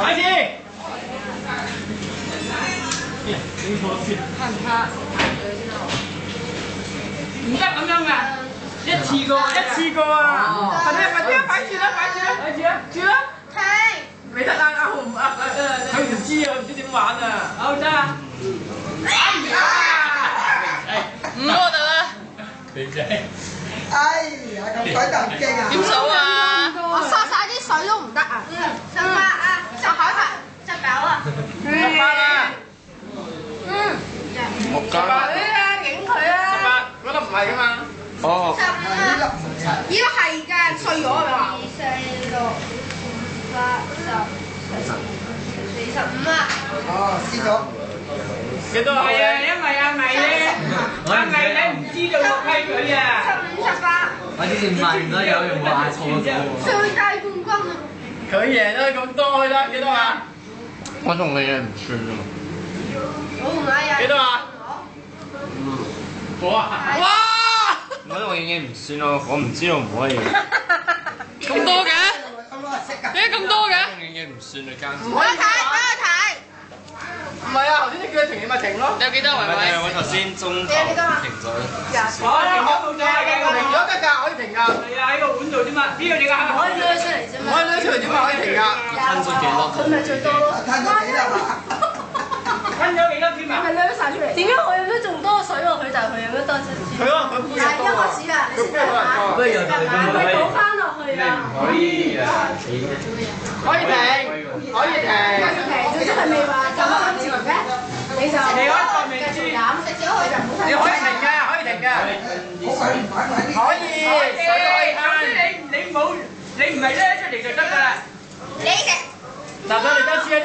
開始。怕唔怕？唔得咁樣㗎，一次過啊！快啲，擺住啦，住啦！停！未得啊，佢唔知啊，唔知點玩啊！好得啊！5個得啦。肥仔。哎呀，咁鬼得唔驚啊！點數啊？我殺晒啲水都唔得啊！18啊！19啊18啦！木架。影佢啊18，嗰粒唔係㗎嘛？哦。 15呢個係㗎，碎咗係咪話？2、4、6、8、10、45啊！哦，輸咗。幾多啊？係啊，因為阿米咧，阿米咧唔知道個規矩啊。15、18。我之前問咗有用話錯咗喎。最大冠軍啊！佢贏咗咁多啦，幾多啊？我同你嘅唔算啊。我同阿仁。幾多啊？我啊！哇！我同你嘅唔算咯，我唔知道唔可以。咁多嘅？點解咁多嘅？我同你嘅唔算啊，間。我睇，俾我睇。唔係啊，頭先你叫佢停你咪停咯。有幾多維維？我頭先中途停咗。我停咗冇錯，停咗得㗎，可以停㗎。係啊，喺個碗度啫嘛，呢度你㗎。可以攞出嚟啫嘛。可以攞出嚟啫嘛，可以停㗎。吞咗幾多？佢咪最多咯。吞咗幾粒啊？吞咗幾多添啊？係咪攞晒出嚟？點解我飲咗仲多水喎？佢就佢飲咗多啲。佢咯，佢杯又多。一開始啊，你先睇下。不如由頭嚟講佢倒翻落去啊。可以啊，可以停，可以停。總之佢未話咁前嘅，你就你可以放未知，飲食咗佢就唔好睇。你可以停㗎，可以停㗎。可以，水可以慳。你唔係咧出嚟就得㗎啦。你食。嗱，再嚟多次啊！